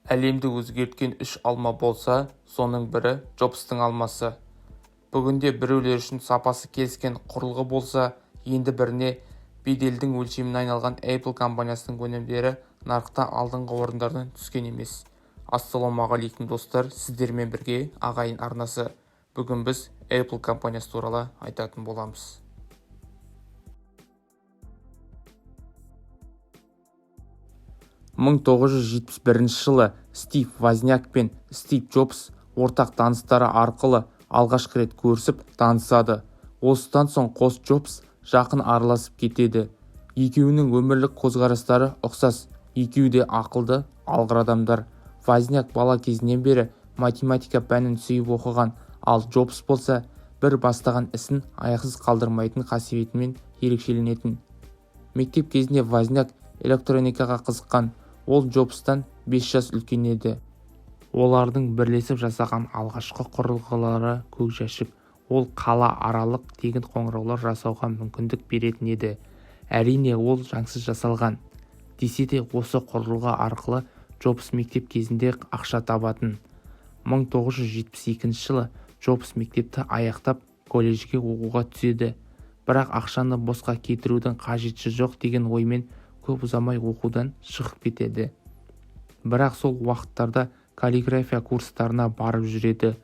Әлемді өзгерткен үш алма болса, соның бірі Джобстың алмасы. Бүгінде біреулер үшін сапасы келіскен құрылғы болса, енді біріне беделдің өлшеміне айналған Apple компаниясының өнімдері нарықта алдыңғы орындардан түскен емес. Ассалаумағалейкум достар, сіздермен бірге ағайын арнасы. Бүгін біз Apple компаниясы туралы айтатын боламыз. 1971 жылы Стив Возняк пен Стив Джобс ортақ таныстары арқылы алғашқы рет көрісіп танысады. Осыдан соң қос Джобс жақын араласып кетеді. Екеуінің өмірлік көзқарастары ұқсас, екеуі де ақылды, алғыр адамдар. Возняк бала кезінен бері математика пәнін сүйіп оқыған, ал Джобс болса бір бастаған ісін аяқсыз қалдырмайтын қасиетімен ерекшеленетін. Мектеп кезінде Возняк электроникаға қызыққан, ол Джобстан 5 жас үлкен еді. Олардың бірлесіп жасаған алғашқы құрылғылары көк жәшік. Ол қала аралық тегін қоңыраулар жасауға мүмкіндік беретін еді. Әрине, ол заңсыз жасалған. Десе де осы құрылғы арқылы Джобс мектеп кезінде ақша табатын. 1972 жылы Джобс мектепті аяқтап колледжге оқуға түседі. Бірақ ақшаны босқа кетірудің қажеті жоқ деген оймен көп ұзамай оқудан шығып кетеді. Бірақ сол уақыттарда каллиграфия курстарына барып жүреді.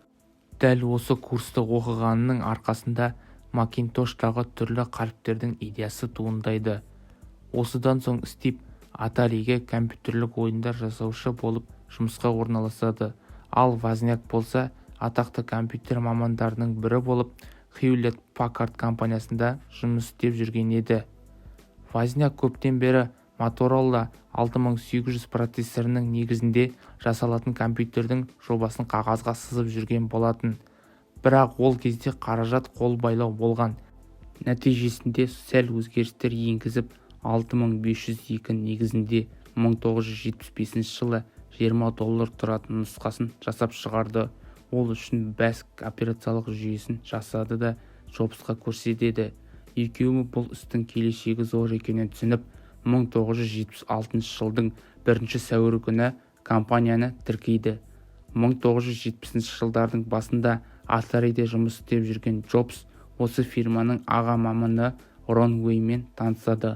Дәл осы курсты оқығанының арқасында Макинтоштағы түрлі қаріптердің идеясы туындайды. Осыдан соң Стив Atari'ге компьютерлік ойындар жасаушы болып жұмысқа орналасады. Ал Возняк болса атақты компьютер мамандарының бірі болып Hewlett Packard компаниясында жұмыс істеп жүрген еді. Возняк көптен бері Motorola 6800 процессорының негізінде жасалатын компьютердің жобасын қағазға сызып жүрген болатын. Бірақ ол кезде қаражат қол байлау болған. Нәтижесінде сәл өзгерістер енгізіп 6502 негізінде 1975 жылы $20 тұратын нұсқасын жасап шығарды. Ол үшін BASIC операциялық жүйесін жасады да Джобсқа көрсетеді. Екеуі бұл істің келешегі зор екенін түсініп, 1976 жылдың 1 сәуірі күні компанияны тіркейді. 1970 жылдардың басында Atari'де жұмыс істеп жүрген Джобс осы фирманың аға маманы Рон Уэймен танысады.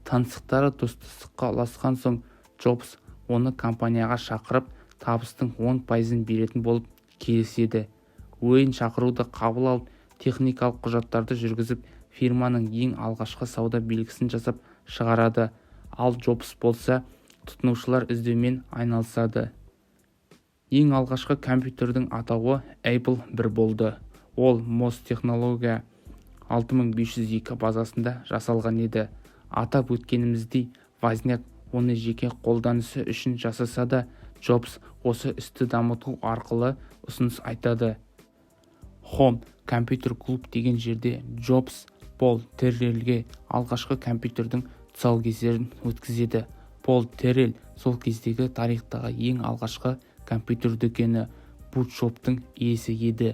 Таныстықтары достастыққа ұласқан соң Джобс оны компанияға шақырып, табыстың 10%-ын беретін болып келіседі. Уэйн шақыруды қабыл алып, техникалық құжаттарды жүргізіп, фирманың ең алғашқы сауда белгісін жасап шығарады. Ал Джобс болса тұтынушылар іздеумен айналысады. Ең алғашқы компьютердің атауы Apple I болды. Ол MOS технология 6502 базасында жасалған еді. Атап өткеніміздей, Возняк оны жеке қолданысы үшін жасаса да, Джобс осы істі дамыту арқылы ұсыныс айтады. Home компьютер клуб деген жерде Джобс Пол Терреллге алғашқы компьютердің тұсаукесерін өткізеді. Пол Террелл сол кездегі тарихтағы ең алғашқы компьютер дүкені Бутшоптың иесі еді.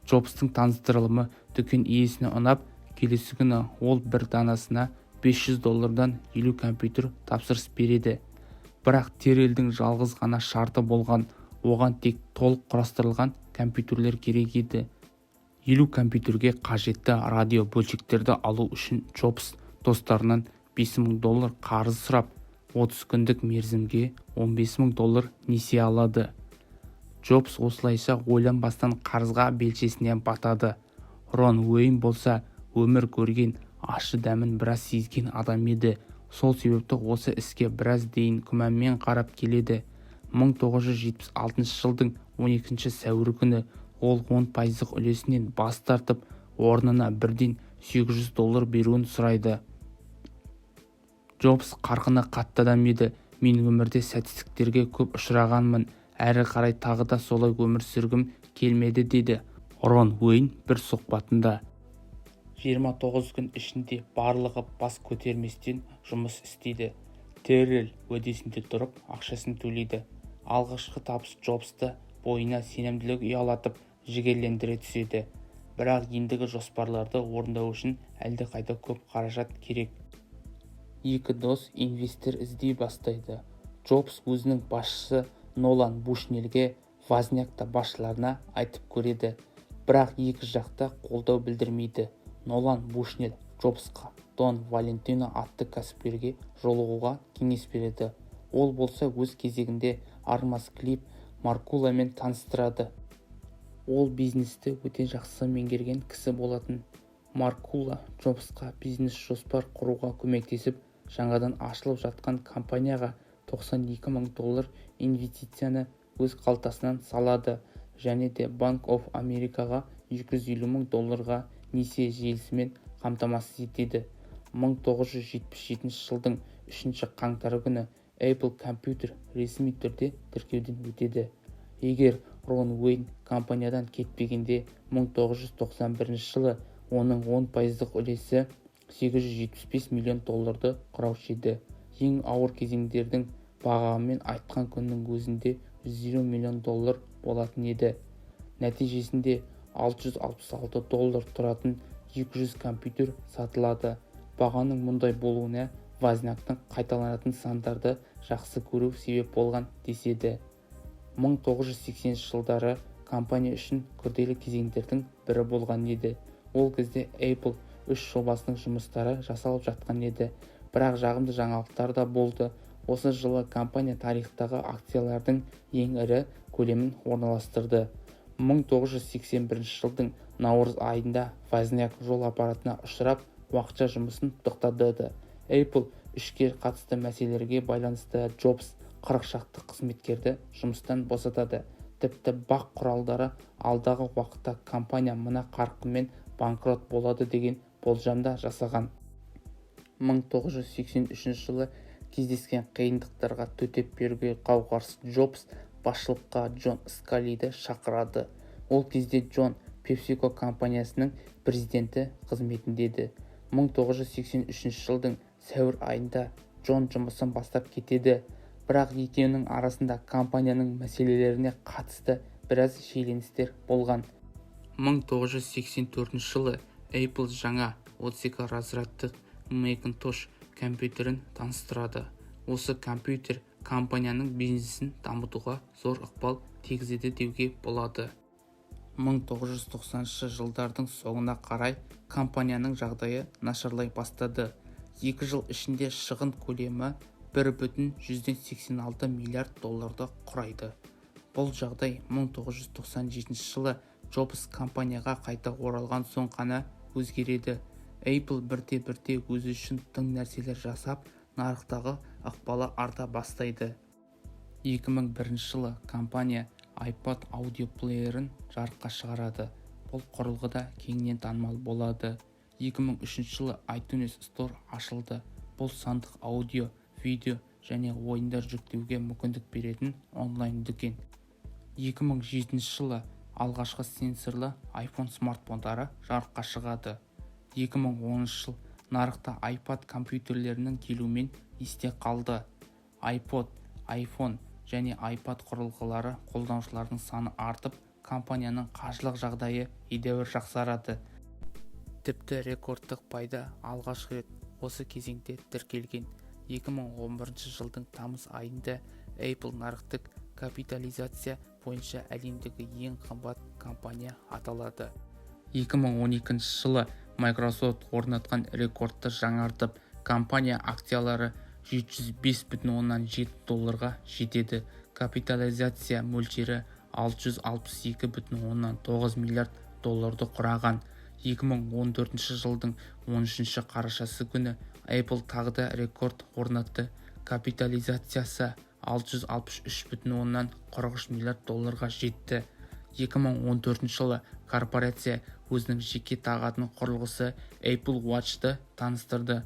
Джобстың таныстырылымы дүкен иесіне ұнап, келесі күні ол бір данасына $500 50 компьютер тапсырыс береді. Бірақ Терреллдің жалғыз ғана шарты болған, оған тек толық құрастырылған компьютерлер керек еді. 50 компьютерге қажетті радио бөлшектерді алу үшін Джобс достарынан $5000 қарыз сұрап, 30 күндік мерзімге $15000 несие алады. Джобс осылайша ойланбастан қарызға белшесіне батады. Рон Уэйн болса өмір көрген, ащы дәмін біраз сезген адам еді. Сол себепті осы іске біраз дейін күмәнмен қарап келеді. 1976 жылдың 12 сәуірі күні ол 10% үлесінен бас тартып, орнына бірден $700 беруін сұрайды. Джобс қарқыны қатты адам еді. Мен өмірде сәтсіздіктерге көп ұшырағанмын. Әрі қарай тағы да солай өмір сүргім келмеді деді Рон Уэйн бір сұхбатында. 29 күн ішінде барлығы бас көтерместен жұмыс істейді. Террелл уәдесінде тұрып, ақшасын төлейді. Алғашқы табыс Джобсты бойына сенімділік ұялатып, жігерлендіре түседі. Бірақ ендігі жоспарларды орындау үшін әлдеқайда көп қаражат керек. Екі дос инвестор іздей бастайды. Джобс өзінің басшысы нолан бушнелге, возняк та басшыларына айтып көреді. Бірақ екі жақта қолдау білдірмейді. нолан бушнел Джобсқа Дон Валентино атты кәсіпкерге жолығуға кеңес береді. Ол болса өз кезегінде Армас Клип Маркуламен таныстырады. Ол бизнесті өте жақсы меңгерген кісі болатын. Маркула Джобсқа бизнес жоспар құруға көмектесіп, жаңадан ашылып жатқан компанияға $92 мың инвестицияны өз қалтасынан салады және де Bank of Americaға $250 мың несие желісімен қамтамасыз етеді. 1977 жылдың 3 қаңтары күні Apple компьютер ресми түрде тіркеуден өтеді. Егер Рон Уэйн компаниядан кетпегенде 1991 жылы оның 10% үлесі $875 миллион құраушы еді. Ең ауыр кезеңдердің бағамымен айтқан күннің өзінде $120 миллион болатын еді. Нәтижесінде $666 тұратын 200 компьютер сатылады. Бағаның мұндай болуына Возняктың қайталанатын сандарды жақсы көру себеп болған деседі. 1980 жылдары компания үшін күрделі кезеңдердің бірі болған еді. Ол кезде Apple 3 жобасының жұмыстары жасалып жатқан еді. Бірақ жағымды жаңалықтар да болды. Осы жылы компания тарихтағы акциялардың ең ірі көлемін орналастырды. 1981 жылдың наурыз айында Возняк жол аппаратына ұшырап, уақытша жұмысын тоқтатады. Apple ішке қатысты мәселелерге байланысты Джобс 40 шақты қызметкерді жұмыстан босатады. Тіпті бақ құралдары алдағы уақытта компания мына қарқынмен банкрот болады деген болжамда жасаған. 1983 жылы кездескен қиындықтарға төтеп беруге қауқарсыз Джобс басшылыққа Джон Скалиді шақырады. Ол кезде Джон PepsiCo компаниясының президенті қызметіндеді. 1983 жылдың сәуір айында Джон жұмысын бастап кетеді. Бірақ екеуінің арасында компанияның мәселелеріне қатысты біраз шиеленістер болған. 1984 жылы Apple жаңа 32 разрядты Macintosh компьютерін таныстырады. Осы компьютер компанияның бизнесін дамытуға зор ықпал тигізеді деуге болады. 1990 жылдардың соңына қарай компанияның жағдайы нашарлай бастады. 2 жыл ішінде шығын көлемі $1,86 миллиард құрайды. Бұл жағдай 1997 жылы Джобс компанияға қайта оралған соң ғана өзгереді. Apple бірте-бірте өзі үшін тың нәрселер жасап, нарықтағы ықпалы арта бастайды. 2001 жылы компания iPod аудиоплеерін жарыққа шығарады. Бұл құрылғыда кеңінен танымал болады. 2003 жылы iTunes Store ашылды. Бұл сандық аудио, видео және ойындар жүктеуге мүмкіндік беретін онлайн дүкен. 2007 жылы алғашқы сенсорлы iPhone смартфондары жарыққа шығады. 2010 жыл нарықта iPad компьютерлерінің келуімен есте қалды. iPod, iPhone және iPad құрылғылары қолданушылардың саны артып, компанияның қаржылық жағдайы едәуір жақсарады. Тіпті рекордтық пайда алғаш рет осы кезеңде тіркелген. 2011 жылдың тамыз айында Apple нарықтық капитализация бойынша әлемдегі ең қымбат компания аталады. 2012 жылы Microsoft орнатқан рекордты жаңартып, компания акциялары $705,7 жетеді. Капитализация мөлшері $662,9 миллиард құраған. 2014 жылдың 13 қарашасы күні Apple тағы рекорд орнатты. Капитализациясы $663,43 миллиард жетті. 2014 жылы корпорация өзінің жеке тағатын құрылғысы Apple Watch'ты таныстырды.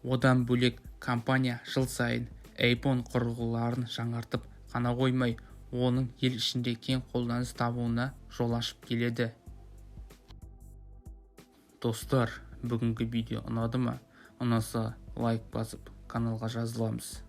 Одан бөлек компания жыл сайын iPhone құрылғыларын жаңартып қана қоймай, оның ел ішінде кең қолданыс табуына жол ашып келеді. Достар, бүгінгі видео ұнады ма? Ұнаса лайк басып, каналға жазыламыз.